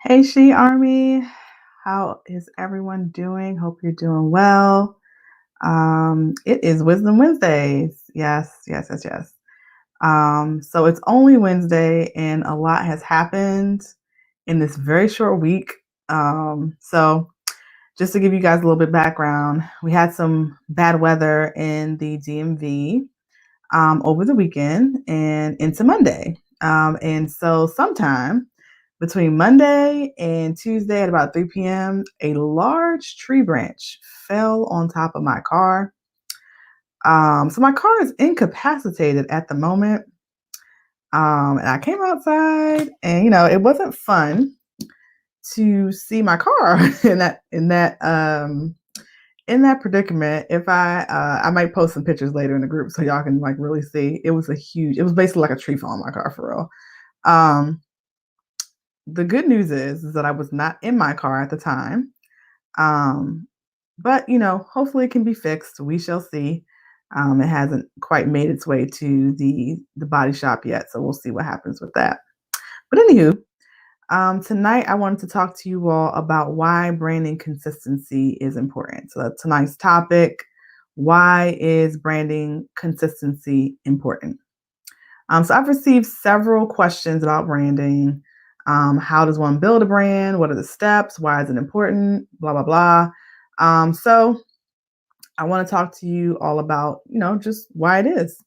Hey, She Army. How is everyone doing? Hope you're doing well. It is Wisdom Wednesdays. Yes. So it's only Wednesday, and a lot has happened in this very short week. So just to give you guys a little bit background, we had some bad weather in the DMV over the weekend and into Monday. And so sometime between Monday and Tuesday at about 3 p.m., a large tree branch fell on top of my car. So my car is incapacitated at the moment. And I came outside, and it wasn't fun to see my car in that predicament. If I might post some pictures later in the group so y'all can like really see. It was basically like a tree fell on my car for real. Um, the good news is that I was not in my car at the time. Um, but hopefully it can be fixed. We shall see. It hasn't quite made its way to the body shop yet, so we'll see what happens with that. But anywho, tonight I wanted to talk to you all about why branding consistency is important. So that's tonight's topic. Why is branding consistency important? So I've received several questions about branding. How does one build a brand? What are the steps? Why is it important? Blah, blah, blah. So I want to talk to you all about, just why it is.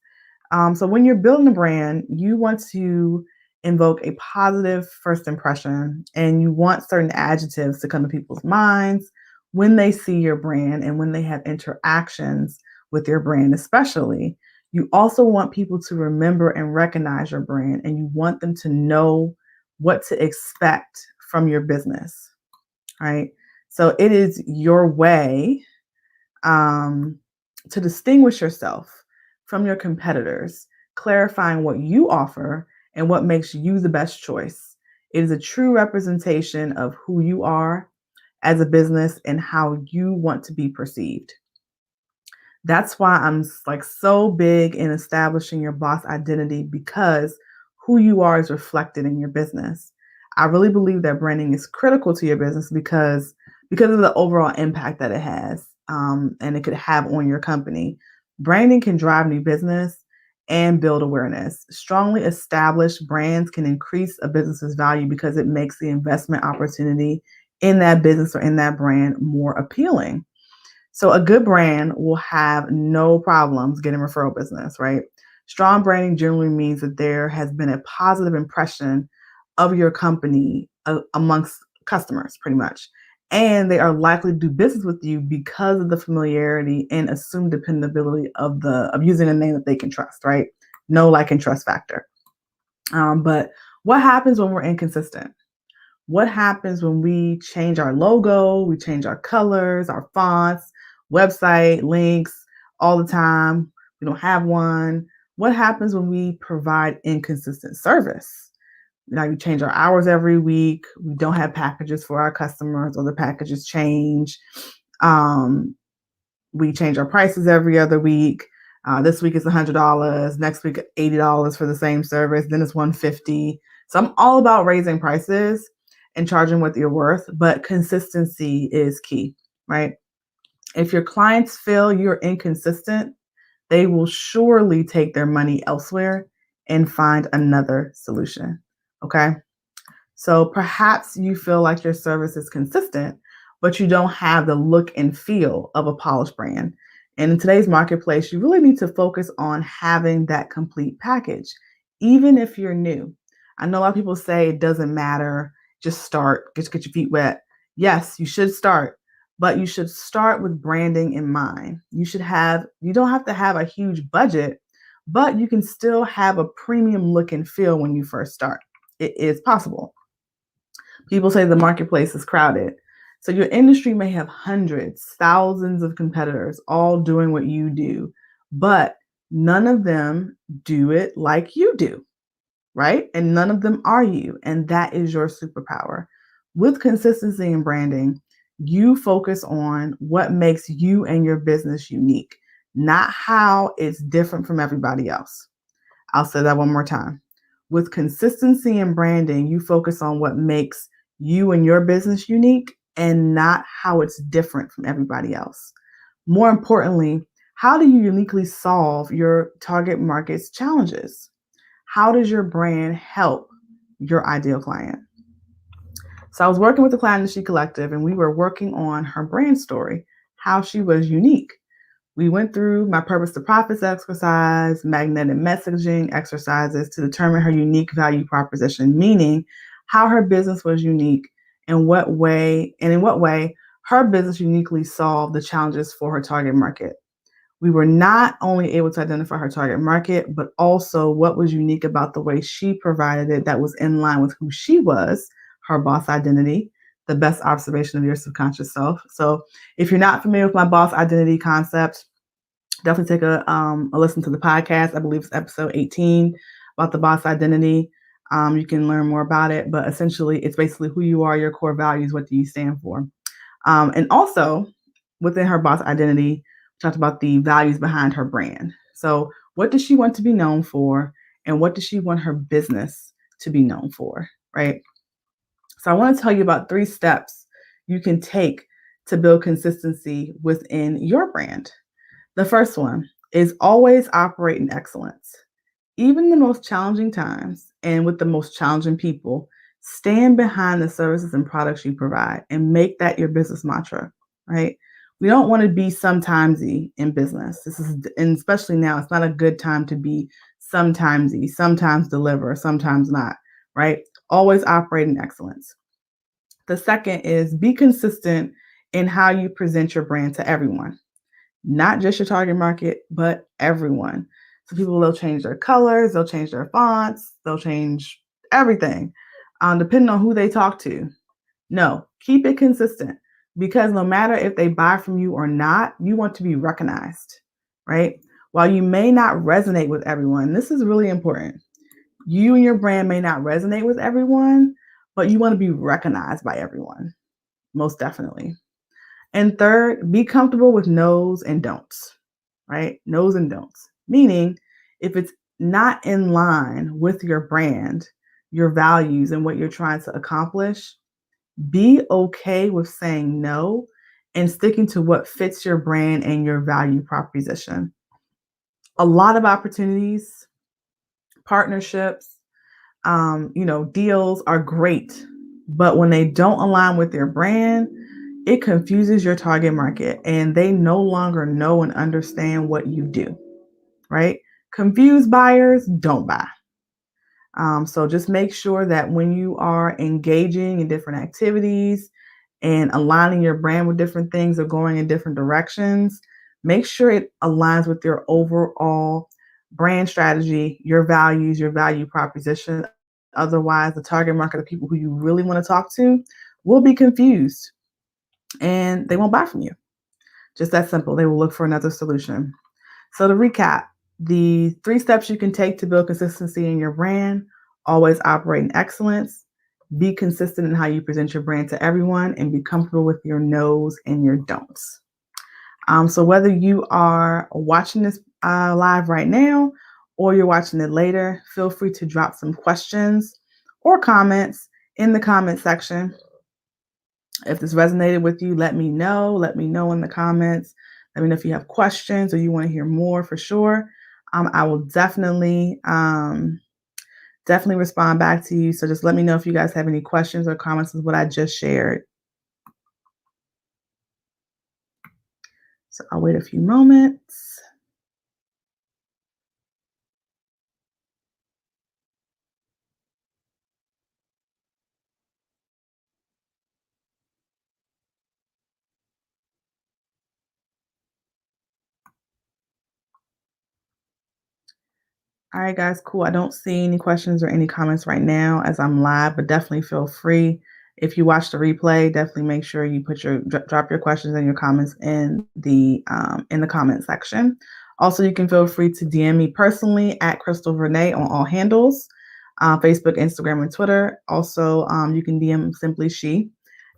So when you're building a brand, you want to invoke a positive first impression, and you want certain adjectives to come to people's minds when they see your brand and when they have interactions with your brand, especially. You also want people to remember and recognize your brand, and you want them to know what to expect from your business, right? So it is your way um, to distinguish yourself from your competitors, clarifying what you offer and what makes you the best choice. It is a true representation of who you are as a business and how you want to be perceived. That's why I'm like so big in establishing your boss identity, because who you are is reflected in your business. I really believe that branding is critical to your business because of the overall impact that it has, and it could have on your company. Branding can drive new business and build awareness. Strongly established brands can increase a business's value because it makes the investment opportunity in that business or in that brand more appealing. So a good brand will have no problems getting referral business, right? Strong branding generally means that there has been a positive impression of your company amongst customers, pretty much. And they are likely to do business with you because of the familiarity and assumed dependability of using a name that they can trust, right? No like and trust factor. But what happens when we're inconsistent? What happens when we change our logo, we change our colors, our fonts, website links all the time? We don't have one. What happens when we provide inconsistent service? Now, we change our hours every week. We don't have packages for our customers, or the packages change. Um, we change our prices every other week. This week is $100. Next week, $80 for the same service. Then it's $150. So I'm all about raising prices and charging what you're worth, but consistency is key, right? If your clients feel you're inconsistent, they will surely take their money elsewhere and find another solution. Okay. So perhaps you feel like your service is consistent, but you don't have the look and feel of a polished brand. And in today's marketplace, you really need to focus on having that complete package, even if you're new. I know a lot of people say it doesn't matter, just start, just get your feet wet. Yes, you should start, but you should start with branding in mind. You don't have to have a huge budget, but you can still have a premium look and feel when you first start. It is possible. People say the marketplace is crowded. So your industry may have hundreds, thousands of competitors all doing what you do, but none of them do it like you do, right? And none of them are you. And that is your superpower. With consistency and branding, you focus on what makes you and your business unique, not how it's different from everybody else. I'll say that one more time. With consistency and branding, you focus on what makes you and your business unique and not how it's different from everybody else? More importantly, how do you uniquely solve your target market's challenges? How does your brand help your ideal client? So I was working with the Client Industry Collective and we were working on her brand story, how she was unique. We went through my purpose to profits exercise, magnetic messaging exercises to determine her unique value proposition, meaning how her business was unique and in what way her business uniquely solved the challenges for her target market. We were not only able to identify her target market, but also what was unique about the way she provided it that was in line with who she was, her boss identity, the best observation of your subconscious self. So if you're not familiar with my boss identity concept, definitely take a listen to the podcast. I believe it's episode 18 about the boss identity. You can learn more about it, but essentially it's basically who you are, your core values, what do you stand for. And also within her boss identity, we talked about the values behind her brand. So what does she want to be known for? And what does she want her business to be known for? Right. So I want to tell you about 3 steps you can take to build consistency within your brand. The first one is always operate in excellence. Even the most challenging times and with the most challenging people, stand behind the services and products you provide and make that your business mantra, right? We don't want to be sometimesy in business. And especially now, it's not a good time to be sometimesy, sometimes deliver, sometimes not, right? Always operate in excellence. The second is be consistent in how you present your brand to everyone, not just your target market, but everyone. So people will change their colors, they'll change their fonts, they'll change everything, depending on who they talk to. No, keep it consistent because no matter if they buy from you or not, you want to be recognized, right? While you may not resonate with everyone, this is really important. You and your brand may not resonate with everyone, but you want to be recognized by everyone, most definitely. And third, be comfortable with no's and don'ts, right? No's and don'ts, meaning if it's not in line with your brand, your values, and what you're trying to accomplish, be okay with saying no and sticking to what fits your brand and your value proposition. A lot of opportunities, partnerships, deals are great, but when they don't align with your brand, it confuses your target market and they no longer know and understand what you do, right? Confused buyers don't buy. So just make sure that when you are engaging in different activities and aligning your brand with different things or going in different directions, make sure it aligns with your overall brand strategy, your values, your value proposition. Otherwise, the target market of people who you really want to talk to will be confused and they won't buy from you. Just that simple. They will look for another solution. So to recap, the 3 steps you can take to build consistency in your brand: always operate in excellence, be consistent in how you present your brand to everyone, and be comfortable with your no's and your don'ts. So whether you are watching this live right now or you're watching it later, feel free to drop some questions or comments in the comment section. If this resonated with you, let me know. Let me know in the comments. Let me know if you have questions or you want to hear more for sure. I will definitely respond back to you. So just let me know if you guys have any questions or comments with what I just shared. So I'll wait a few moments. All right, guys, cool. I don't see any questions or any comments right now as I'm live, but definitely feel free. If you watch the replay, definitely make sure you put drop your questions and your comments in the comment section. Also, you can feel free to DM me personally at Crystal Renee on all handles, Facebook, Instagram, and Twitter. Also, you can DM Simply She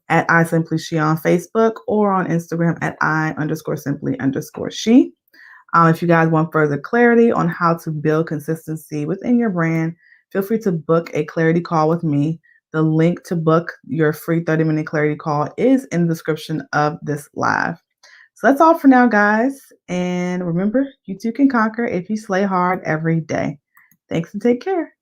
at I Simply She on Facebook or on Instagram at I_simply_she. If you guys want further clarity on how to build consistency within your brand, feel free to book a clarity call with me. The link to book your free 30-minute clarity call is in the description of this live. So that's all for now, guys. And remember, you too can conquer if you slay hard every day. Thanks and take care.